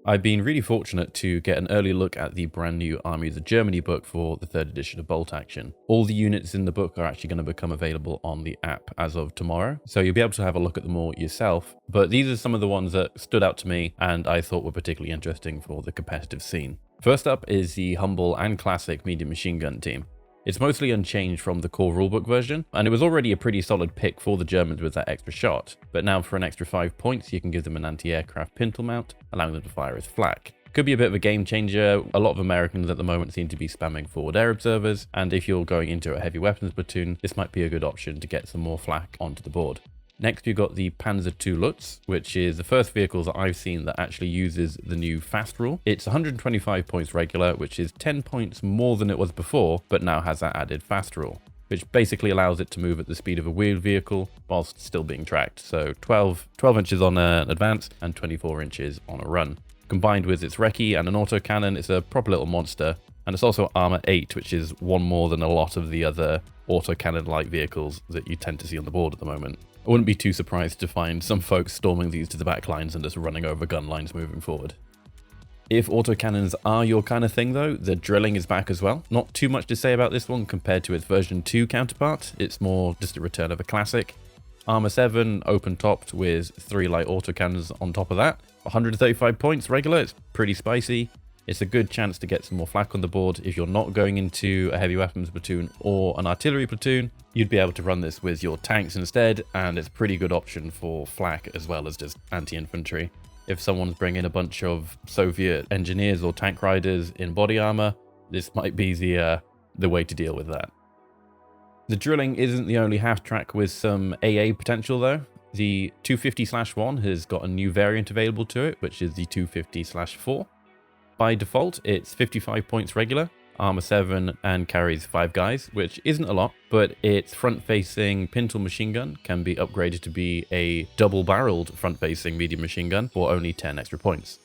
I've been really fortunate to get an early look at the brand new Armies of Germany book for the 3rd edition of Bolt Action. All the units in the book are actually going to become available on the app as of tomorrow, so you'll be able to have a look at them all yourself. But these are some of the ones that stood out to me and I thought were particularly interesting for the competitive scene. First up is the humble and classic medium machine gun team. It's mostly unchanged from the core rulebook version, and it was already a pretty solid pick for the Germans with that extra shot, but now for an extra 5 points you can give them an anti-aircraft pintle mount, allowing them to fire as flak. Could be a bit of a game changer. A lot of Americans at the moment seem to be spamming forward air observers, and if you're going into a heavy weapons platoon, this might be a good option to get some more flak onto the board. Next we've got the Panza II Luchs, which is the first vehicle that I've seen that actually uses the new fast rule. It's 125 points regular, which is 10 points more than it was before, but now has that added fast rule, which basically allows it to move at the speed of a wheeled vehicle whilst still being tracked. So 12 inches on an advance and 24 inches on a run. Combined with its recce and an autocannon, it's a proper little monster. And it's also armor 8, which is one more than a lot of the other autocannon-like vehicles that you tend to see on the board at the moment. I wouldn't be too surprised to find some folks storming these to the back lines and just running over gun lines moving forward. If autocannons are your kind of thing though, the drilling is back as well. Not too much to say about this one compared to its version 2 counterpart. It's more just a return of a classic. Armor 7, open topped with 3 light autocannons on top of that. 135 points regular, it's pretty spicy. It's a good chance to get some more flak on the board. If you're not going into a heavy weapons platoon or an artillery platoon, you'd be able to run this with your tanks instead, and it's a pretty good option for flak as well as just anti-infantry. If someone's bringing a bunch of Soviet engineers or tank riders in body armor, this might be the way to deal with that. The drilling isn't the only half track with some AA potential though. The 250/1 has got a new variant available to it, which is the 250/4. By default, it's 55 points regular, armor 7, and carries 5 guys, which isn't a lot, but its front-facing pintle machine gun can be upgraded to be a double-barreled front-facing medium machine gun for only 10 extra points.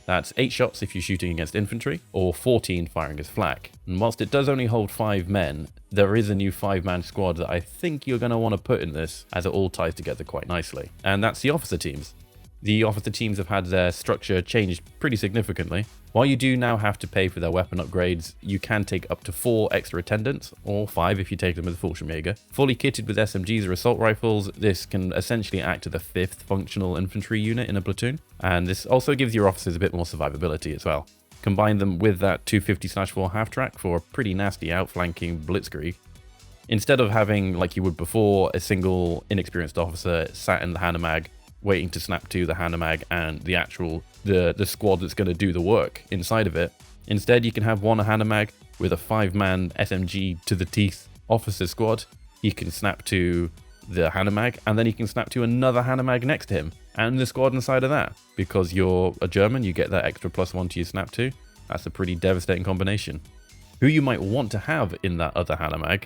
That's 8 shots if you're shooting against infantry, or 14 firing as flak. And whilst it does only hold 5 men, there is a new 5-man squad that I think you're going to want to put in this, as it all ties together quite nicely. And that's the officer teams. The officer teams have had their structure changed pretty significantly. While you do now have to pay for their weapon upgrades, you can take up to 4 extra attendants, or 5 if you take them with a Fallschirmjäger. Fully kitted with SMGs or assault rifles, this can essentially act as the 5th functional infantry unit in a platoon, and this also gives your officers a bit more survivability as well. Combine them with that 250/4 half track for a pretty nasty outflanking blitzkrieg. Instead of having, like you would before, a single inexperienced officer sat in the Hanomag waiting to snap to the Hanomag and the squad that's going to do the work inside of it. Instead, you can have one Hanomag with a 5-man SMG to the teeth officer squad. You can snap to the Hanomag, and then you can snap to another Hanomag next to him and the squad inside of that. Because you're a German, you get that extra +1 to your snap to. That's a pretty devastating combination. Who you might want to have in that other Hanomag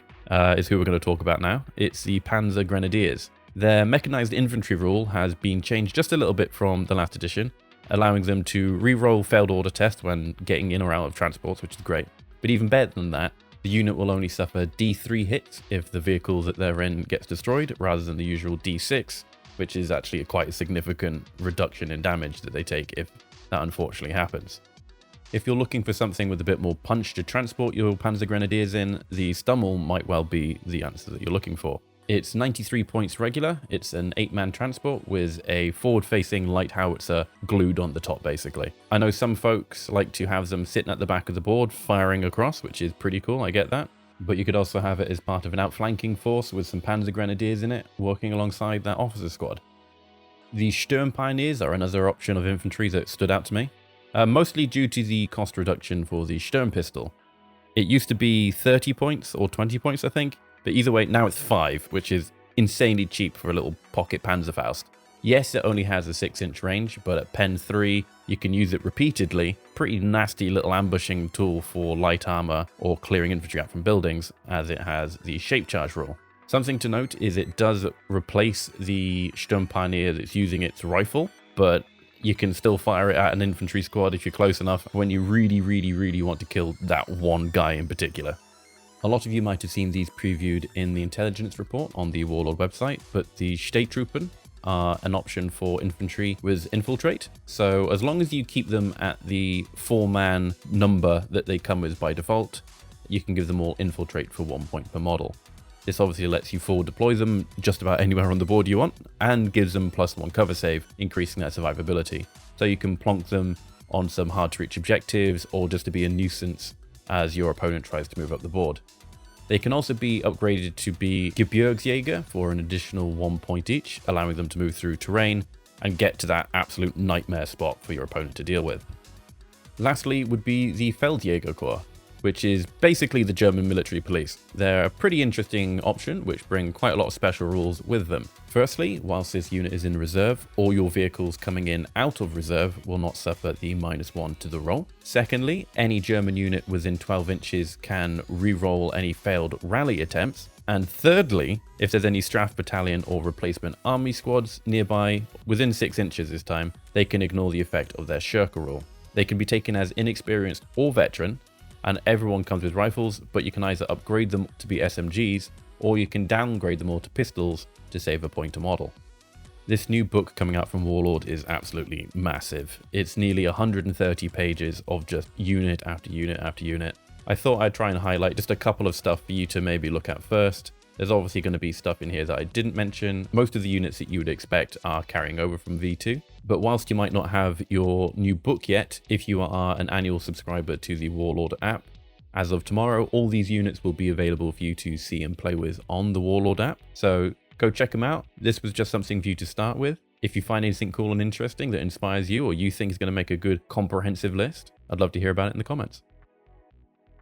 is who we're going to talk about now. It's the Panzergrenadiers. Their mechanized infantry rule has been changed just a little bit from the last edition, allowing them to re-roll failed order tests when getting in or out of transports, which is great. But even better than that, the unit will only suffer D3 hits if the vehicle that they're in gets destroyed, rather than the usual D6, which is actually quite a significant reduction in damage that they take if that unfortunately happens. If you're looking for something with a bit more punch to transport your Panzergrenadiers in, the Stummel might well be the answer that you're looking for. It's 93 points regular, it's an 8-man transport with a forward-facing light howitzer glued on the top basically. I know some folks like to have them sitting at the back of the board firing across, which is pretty cool, I get that. But you could also have it as part of an outflanking force with some Panzergrenadiers in it, working alongside that officer squad. The Sturmpioneers are another option of infantry that stood out to me, mostly due to the cost reduction for the Sturmpistole. It used to be 30 points or 20 points I think, but either way, now it's 5, which is insanely cheap for a little pocket Panzerfaust. Yes, it only has a 6-inch range, but at Pen 3, you can use it repeatedly. Pretty nasty little ambushing tool for light armor or clearing infantry out from buildings, as it has the shape charge rule. Something to note is it does replace the Sturmpioneer that's using its rifle, but you can still fire it at an infantry squad if you're close enough when you really want to kill that one guy in particular. A lot of you might have seen these previewed in the intelligence report on the Warlord website, but the Statetroen are an option for infantry with infiltrate. So as long as you keep them at the 4-man number that they come with by default, you can give them all infiltrate for 1 point per model. This obviously lets you forward deploy them just about anywhere on the board you want, and gives them +1 cover save, increasing their survivability. So you can plonk them on some hard to reach objectives, or just to be a nuisance as your opponent tries to move up the board. They can also be upgraded to be Gebirgsjäger for an additional 1 point each, allowing them to move through terrain and get to that absolute nightmare spot for your opponent to deal with. Lastly would be the Fel der Core, which is basically the German military police. They're a pretty interesting option, which bring quite a lot of special rules with them. Firstly, whilst this unit is in reserve, all your vehicles coming in out of reserve will not suffer the -1 to the roll. Secondly, any German unit within 12 inches can re-roll any failed rally attempts. And thirdly, if there's any Strafe Battalion or replacement army squads nearby, within 6 inches this time, they can ignore the effect of their shirker rule. They can be taken as inexperienced or veteran, and everyone comes with rifles, but you can either upgrade them to be SMGs, or you can downgrade them all to pistols to save a point a model. This new book coming out from Warlord is absolutely massive. It's nearly 130 pages of just unit after unit after unit. I thought I'd try and highlight just a couple of stuff for you to maybe look at first. There's obviously going to be stuff in here that I didn't mention. Most of the units that you would expect are carrying over from V2. But whilst you might not have your new book yet, if you are an annual subscriber to the Warlord app, as of tomorrow, all these units will be available for you to see and play with on the Warlord app. So go check them out. This was just something for you to start with. If you find anything cool and interesting that inspires you, or you think is going to make a good comprehensive list, I'd love to hear about it in the comments.